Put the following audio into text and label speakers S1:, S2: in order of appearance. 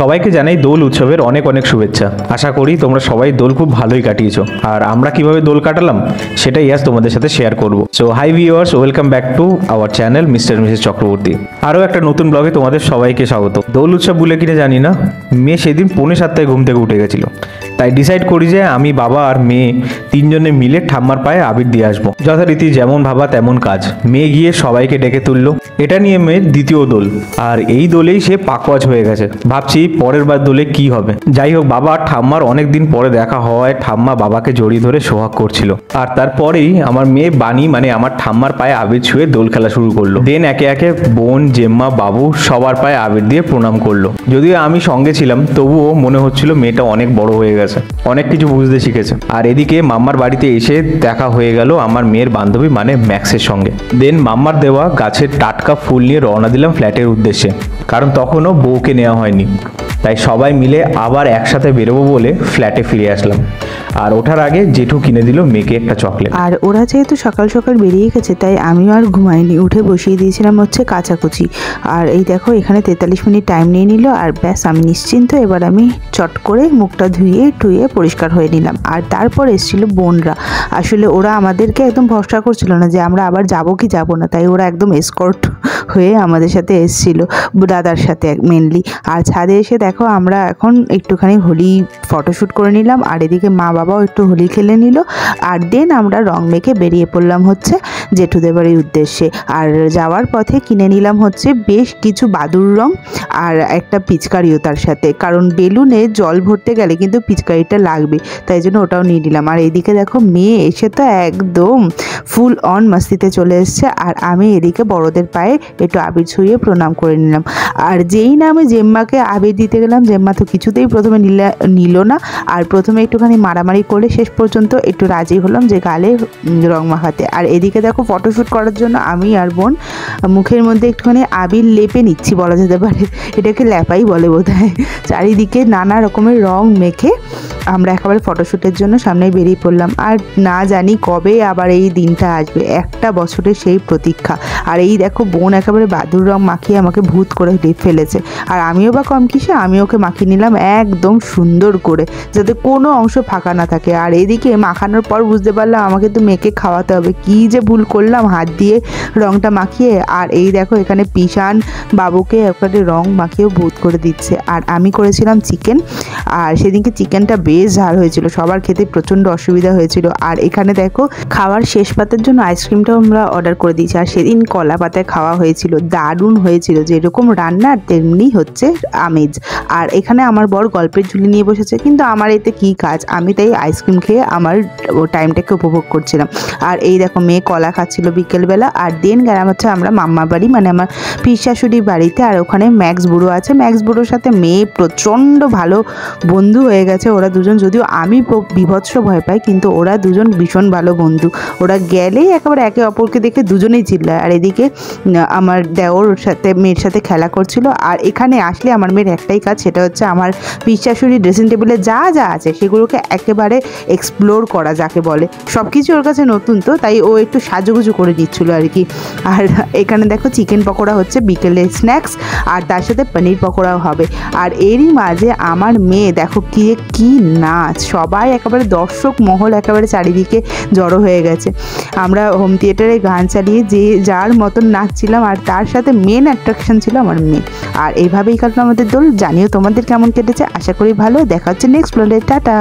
S1: সবাইকে জানাই দোল উৎসবের অনেক অনেক শুভেচ্ছা। আশা করি তোমরা সবাই দোল খুব ভালোই কাটিয়েছো, আর আমরা কিভাবে দোল কাটালাম সেটাই আজ তোমাদের সাথে শেয়ার করব। So hi viewers, welcome back to our channel mister Mrs Chakraborty. আরও একটা নতুন ব্লগে তোমাদের সবাইকে স্বাগত। দোল উৎসব বলে কিনা জানি না, মেয়ে সেদিন 6:45 ঘুম থেকে উঠে গেছিল। তাই ডিসাইড করি যে আমি, বাবা আর মেয়ে তিনজনে মিলে ঠাম্মার পায়ে আবির দিয়ে আসবো। যথারীতি যেমন ভাবা তেমন কাজ। মেয়ে গিয়ে সবাইকে ডেকে তুললো। এটা নিয়ে মেয়ের দ্বিতীয় দোল, আর এই দোলেই সে পাকওয়াজ হয়ে গেছে। ভাবছি পরের বার দোলে কি হবে। যাই হোক, বাবা আর ঠাম্মার অনেক দিন পরে দেখা হওয়ায় ঠাম্মা বাবাকে জড়িয়ে ধরে সোহাগ করছিল। আর তারপরেই আমার মেয়ে বানি মানে আমার ঠাম্মার পায়ে আবির ছুঁয়ে দোল খেলা শুরু করলো। দেন একে একে বোন, জেম্মা, বাবু সবার পায়ে আবির দিয়ে প্রণাম করলো। যদিও আমি সঙ্গে ছিলাম, তবুও মনে হচ্ছিল মেয়েটা অনেক বড় হয়ে গেছে, অনেক কিছু বুঝতে শিখেছে। আর এদিকে মাম্মার বাড়িতে এসে দেখা হয়ে গেল আমার মেয়ের বান্ধবী মানে ম্যাক্সের সঙ্গে। দেন মাম্মার দেওয়া গাছের টাটকা ফুল নিয়ে রওনা দিলাম ফ্ল্যাটের উদ্দেশ্যে, কারণ তখনও বউকে নেওয়া হয়নি। তাই সবাই মিলে আবার একসাথে বেরোবো বলে ফ্ল্যাটে ফিরে আসলাম। আর ওঠার আগে জেঠু কিনে দিল মেয়েকে একটা চকলেট।
S2: আর ওরা যেহেতু সকাল সকাল বেরিয়ে গেছে, তাই আমিও আর ঘুমাইনি, উঠে বসিয়ে দিয়েছিলাম হচ্ছে কাচাকুচি। আর এই দেখো এখানে 43 মিনিট টাইম নিয়ে নিল। আর ব্যাস আমি নিশ্চিন্ত। এবার আমি চট করে মুখটা ধুয়ে পরিষ্কার হয়ে নিলাম। আর তারপর এসেছিল বোনরা। আসলে ওরা আমাদেরকে একদম ভরসা করছিল না যে আমরা আবার যাব কি যাব না, তাই ওরা একদম এসকর্ট হয়ে আমাদের সাথে এসেছিল, দাদার সাথে মেনলি। আর ছাদে এসে দেখো আমরা এখন একটুখানি হোলি ফটোশ্যুট করে নিলাম। আর এদিকে মা বাবাও একটু হোলি খেলে নিল। আর দেন আমরা রং মেখে বেরিয়ে পড়লাম হচ্ছে জেঠুদের বাড়ির উদ্দেশ্যে। আর যাওয়ার পথে কিনে নিলাম হচ্ছে বেশ কিছু বাদুর রং আর একটা পিচকারিও তার সাথে, কারণ বেলুনে জল ভরতে গেলে কিন্তু পিচকারিটা লাগবে, তাই জন্য ওটাও নিয়ে নিলাম। আর এদিকে দেখো মেয়ে এসে তো একদম ফুল অন মাস্তিতে চলে এসছে। আর আমি এদিকে বড়দের পায়ে একটু আবির ছুঁয়ে প্রণাম করে নিলাম। আর যেই না আমি জেম্মাকে আবির দিতে গেলাম, জেম্মা তো কিছুতেই প্রথমে নিল না। আর প্রথমে একটুখানি মারামারি করে শেষ পর্যন্ত একটু রাজি হলাম যে গালে রং মাখাতে। আর এদিকে দেখো ফটোশ্যুট করার জন্য আমি আর বোন মুখের মধ্যে একটুখানি আবির লেপে নিচ্ছি বলা যেতে পারে, এটাকে ল্যাপাই বলে বোধহয়। চারিদিকে নানা রকমের রং মেখে আমরা একেবারে ফটোশ্যুটের জন্য সামনে বেরিয়ে পড়লাম। আর না জানি কবে আবার এই দিনটা আসবে, একটা বছরের সেই প্রতীক্ষা। আর এই দেখো বোন একেবারে বাদুর রং মাখিয়ে আমাকে ভূত করে ফেলেছে। আর আমিও বা কম কিসে, আমি ওকে মাখিয়ে নিলাম একদম সুন্দর করে, যাতে কোনো অংশ ফাঁকা না থাকে। আর এদিকে মাখানোর পর বুঝতে পারলাম আমাকে তো মেয়েকে খাওয়াতে হবে। কি যে ভুল করলাম হাত দিয়ে রংটা মাখিয়ে। আর এই দেখো এখানে পিসান বাবুকে একবারে রং মাখিয়েও ভূত করে দিচ্ছে। আর আমি করেছিলাম চিকেন, আর সেদিনকে চিকেনটা বেশ ঝাল হয়েছিল, সবার খেতে প্রচণ্ড অসুবিধা হয়েছিল। আর এখানে দেখো খাওয়ার শেষ পাতের জন্য আইসক্রিমটাও আমরা অর্ডার করে দিয়েছি। আর সেদিন কলা পাতায় খাওয়া হয়েছিল, দারুণ হয়েছিল, যেরকম রান্না তেমনি হচ্ছে আমেজ। আর এখানে আমার বর গল্পের ঝুলি নিয়ে বসেছে, কিন্তু আমার এতে কি কাজ, আমি তাই আইসক্রিম খেয়ে আমার টাইমটাকে উপভোগ করছিলাম। আর এই দেখো মেয়ে কলা খাচ্ছিল বিকেলবেলা। আর দেন গেলাম হচ্ছে আমরা মাম্মা বাড়ি মানে আমার পিস শাশুড়ির বাড়িতে। আর ওখানে ম্যাক্স বুড়ো আছে, ম্যাক্স বুড়োর সাথে মেয়ে প্রচণ্ড ভালো বন্ধু হয়ে গেছে। ওরা দুজন, যদিও আমি বিভৎস ভয় পাই, কিন্তু ওরা দুজন ভীষণ ভালো বন্ধু। ওরা গেলেই একেবারে একে অপরকে দেখে দুজনেই চিল্লায়। আর এদিকে আমার দেওর সাথে মেয়ের সাথে খেলা করছিল। আর এখানে আসলে আমার মেয়ের একটাই কাজ, সেটা হচ্ছে আমার পিস শাশুড়ির ড্রেসিং টেবিলে যা যা আছে সেগুলোকে একেবারে এক্সপ্লোর করা যাকে বলে। সব কিছু ওর কাছে নতুন, তো তাই ও একটু সাজুগুজু করে দিচ্ছিল আর কি। আর এখানে দেখো চিকেন পকোড়া হচ্ছে বিকেলের স্ন্যাক্স, আর তার সাথে পনির পকোড়াও হবে। আর এরই মাঝে আমার মেয়ে দেখো কি নাচ, সবাই একেবারে দর্শক মহল একেবারে চারিদিকে জড়ো হয়ে গেছে। আমরা হোম থিয়েটারে গান চালিয়ে যে যার মতন নাচছিলাম, আর তার সাথে মেন অ্যাট্রাকশন ছিল আমার মেয়ে। আর এইভাবেই কাটলো আমাদের দোল। জানিও তোমাদের কেমন কেটেছে, আশা করি ভালো। দেখা হচ্ছে নেক্সট ব্লগে, টাটা।